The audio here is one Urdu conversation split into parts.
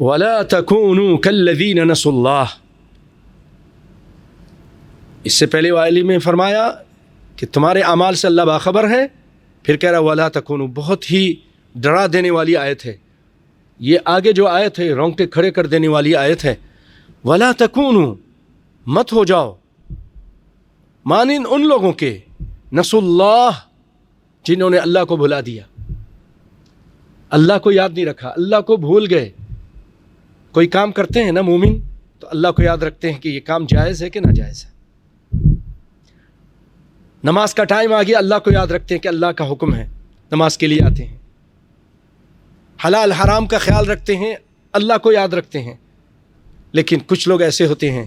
وَلَا تَكُونُوا كَالَّذِينَ نَسُوا اللَّهَ. اس سے پہلے والی میں فرمایا کہ تمہارے اعمال سے اللہ باخبر ہے، پھر کہہ رہا وَلَا تَكُونُوا، بہت ہی ڈرا دینے والی آیت ہے یہ. آگے جو آیت ہے رونگٹے کھڑے کر دینے والی آیت ہے. وَلَا تَكُونُوا، مت ہو جاؤ مانند ان لوگوں کے نسوا اللہ، جنہوں نے اللہ کو بھلا دیا، اللہ کو یاد نہیں رکھا، اللہ کو بھول گئے. کوئی کام کرتے ہیں نا مومن تو اللہ کو یاد رکھتے ہیں کہ یہ کام جائز ہے کہ ناجائز ہے. نماز کا ٹائم آ گیا، اللہ کو یاد رکھتے ہیں کہ اللہ کا حکم ہے، نماز کے لیے آتے ہیں. حلال حرام کا خیال رکھتے ہیں، اللہ کو یاد رکھتے ہیں. لیکن کچھ لوگ ایسے ہوتے ہیں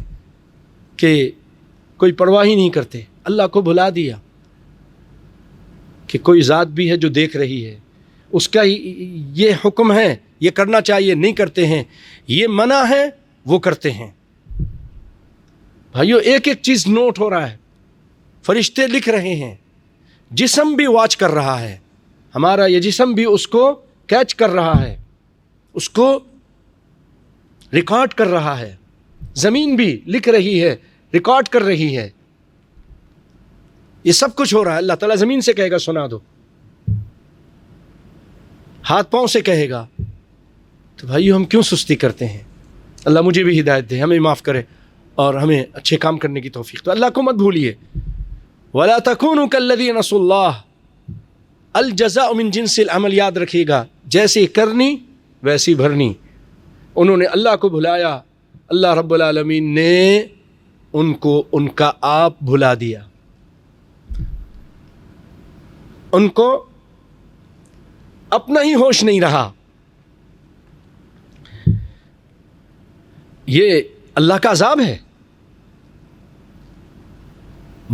کہ کوئی پرواہ ہی نہیں کرتے، اللہ کو بھلا دیا کہ کوئی ذات بھی ہے جو دیکھ رہی ہے، اس کا یہ حکم ہے، یہ کرنا چاہیے، نہیں کرتے ہیں، یہ منع ہے، وہ کرتے ہیں. بھائیو ایک ایک چیز نوٹ ہو رہا ہے، فرشتے لکھ رہے ہیں، جسم بھی واچ کر رہا ہے، ہمارا یہ جسم بھی اس کو کیچ کر رہا ہے، اس کو ریکارڈ کر رہا ہے، زمین بھی لکھ رہی ہے، ریکارڈ کر رہی ہے. یہ سب کچھ ہو رہا ہے. اللہ تعالیٰ زمین سے کہے گا سنا دو، ہاتھ پاؤں سے کہے گا. تو بھائیو ہم کیوں سستی کرتے ہیں؟ اللہ مجھے بھی ہدایت دے، ہمیں معاف کرے اور ہمیں اچھے کام کرنے کی توفیق. تو اللہ کو مت بھولیے. وَلَا تَكُونُوا كَالَّذِينَ نَسُوا اللَّهَ، الجزاء من جنس العمل. یاد رکھیے گا، جیسی کرنی ویسی بھرنی. انہوں نے اللہ کو بھلایا، اللہ رب العالمین نے ان کو ان کا آپ بھلا دیا، ان کو اپنا ہی ہوش نہیں رہا. یہ اللہ کا عذاب ہے.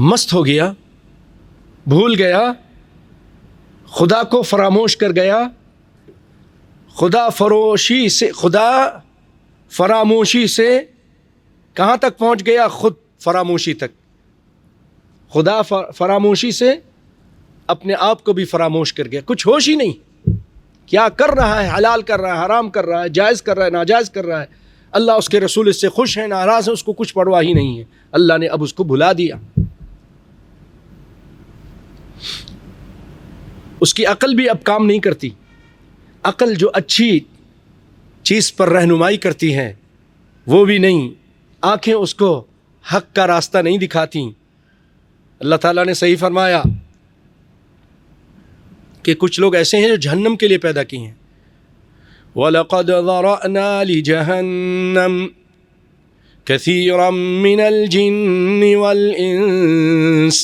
مست ہو گیا، بھول گیا، خدا کو فراموش کر گیا. خدا فراموشی سے کہاں تک پہنچ گیا؟ خود فراموشی تک. خدا فراموشی سے اپنے آپ کو بھی فراموش کر گیا، کچھ ہوش ہی نہیں. کیا کر رہا ہے؟ حلال کر رہا ہے، حرام کر رہا ہے، جائز کر رہا ہے، ناجائز کر رہا ہے. اللہ اس کے رسول اس سے خوش ہیں، ناراض ہیں، اس کو کچھ پرواہ ہی نہیں ہے. اللہ نے اب اس کو بھلا دیا. اس کی عقل بھی اب کام نہیں کرتی. عقل جو اچھی چیز پر رہنمائی کرتی ہے وہ بھی نہیں. آنکھیں اس کو حق کا راستہ نہیں دکھاتی. اللہ تعالیٰ نے صحیح فرمایا کہ کچھ لوگ ایسے ہیں جو جہنم کے لیے پیدا کی ہیں. وَلَقَدْ ذَرَأْنَا لِجَهَنَّمَ كَثِيرًا مِّنَ الْجِنِّ وَالْإِنسِ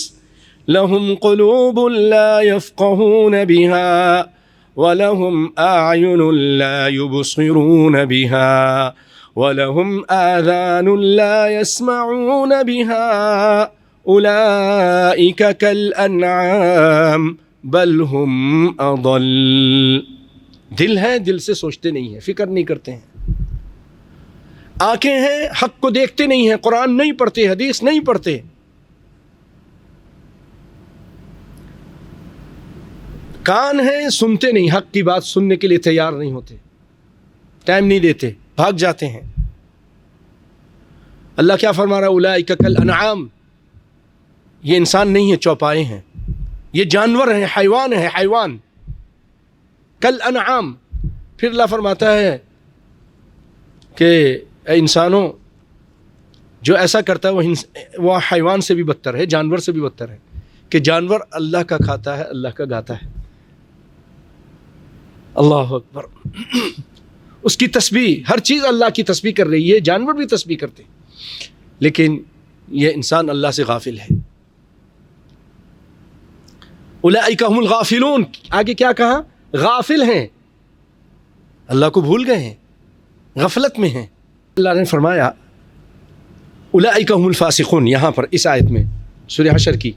لَهُمْ قُلُوبٌ لَّا يَفْقَهُونَ بِهَا وَلَهُمْ أَعْيُنٌ لَّا يُبْصِرُونَ بِهَا وَلَهُمْ آذَانٌ لَّا يَسْمَعُونَ بِهَا أُولَئِكَ كَالْأَنْعَامِ بل ہم اضل. دل ہے، دل سے سوچتے نہیں ہیں، فکر نہیں کرتے ہیں. آنکھیں ہیں، حق کو دیکھتے نہیں ہیں، قرآن نہیں پڑھتے، حدیث نہیں پڑھتے. کان ہیں، سنتے نہیں، حق کی بات سننے کے لیے تیار نہیں ہوتے، ٹائم نہیں دیتے، بھاگ جاتے ہیں. اللہ کیا فرما رہا ہے؟ اولئک کالانعام، یہ انسان نہیں ہے، چوپائے ہیں، یہ جانور ہیں، حیوان ہیں، حیوان. کالانعام. پھر اللہ فرماتا ہے کہ اے انسانوں، جو ایسا کرتا ہے وہ حیوان سے بھی بدتر ہے، جانور سے بھی بدتر ہے. کہ جانور اللہ کا کھاتا ہے، اللہ کا گاتا ہے. اللہ اکبر. اس کی تسبیح، ہر چیز اللہ کی تسبیح کر رہی ہے، جانور بھی تسبیح کرتے ہیں. لیکن یہ انسان اللہ سے غافل ہے. اولئک هم الغافلون. آگے کیا کہا؟ غافل ہیں، اللہ کو بھول گئے ہیں، غفلت میں ہیں. اللہ نے فرمایا اولئک هم الفاسقون. یہاں پر اس آیت میں سورہ حشر کی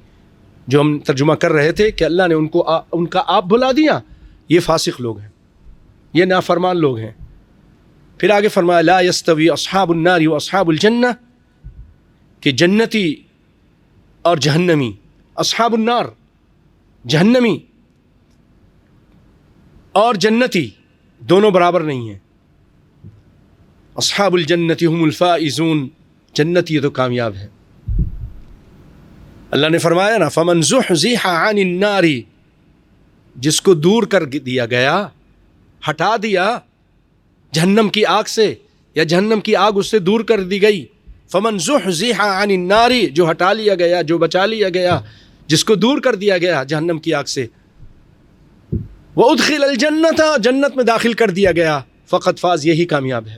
جو ہم ترجمہ کر رہے تھے کہ اللہ نے ان کا آپ بھلا دیا، یہ فاسق لوگ ہیں، یہ نافرمان لوگ ہیں. پھر آگے فرمایا لا یستوی اصحاب النار واصحاب الجنہ، کہ جنتی اور جہنمی، اصحاب النار جہنمی اور جنتی دونوں برابر نہیں ہیں. اصحاب الجنت هم الفائزون، جنت یہ تو کامیاب ہے۔ اللہ نے فرمایا نا فمن زحزح عن النار، جس کو دور کر دیا گیا، ہٹا دیا جہنم کی آگ سے، یا جہنم کی آگ اس سے دور کر دی گئی، فمن زحزح عن النار، جو ہٹا لیا گیا، جو بچا لیا گیا، جس کو دور کر دیا گیا جہنم کی آگ سے، وادخل الجنت، جنت میں داخل کر دیا گیا، فقط فاز، یہی کامیاب ہے۔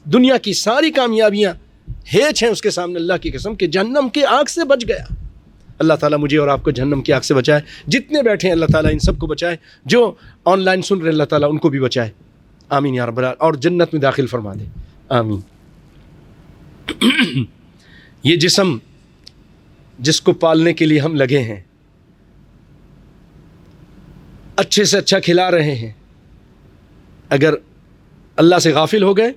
دنیا کی ساری کامیابیاں ہیچ ہیں اس کے سامنے، اللہ کی قسم کہ جہنم کی آگ سے بچ گیا۔ اللہ تعالیٰ مجھے اور آپ کو جہنم کی آگ سے بچائے، جتنے بیٹھے ہیں اللہ تعالیٰ ان سب کو بچائے، جو آن لائن سن رہے ہیں اللہ تعالیٰ ان کو بھی بچائے، آمین یا رب العالمین، اور جنت میں داخل فرما دے، آمین۔ یہ جسم جس کو پالنے کے لیے ہم لگے ہیں، اچھے سے اچھا کھلا رہے ہیں، اگر اللہ سے غافل ہو گئے،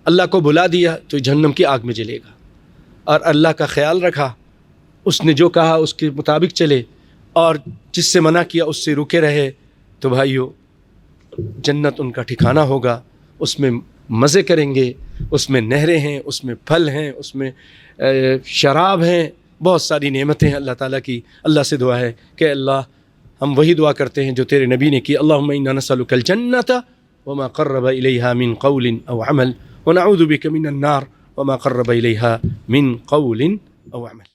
اللہ کو بھلا دیا تو جہنم کی آگ میں جلے گا، اور اللہ کا خیال رکھا، اس نے جو کہا اس کے مطابق چلے، اور جس سے منع کیا اس سے رکے رہے، تو بھائیو جنت ان کا ٹھکانہ ہوگا، اس میں مزے کریں گے، اس میں نہریں ہیں، اس میں پھل ہیں، اس میں شراب ہیں، بہت ساری نعمتیں ہیں اللہ تعالیٰ کی۔ اللہ سے دعا ہے کہ اللہ ہم وہی دعا کرتے ہیں جو تیرے نبی نے کی، اللہم انا نسألک الجنۃ وما قرب الیہا من قول او عمل ونعوذ بک من النار وما قرب الیہا من قول او عمل۔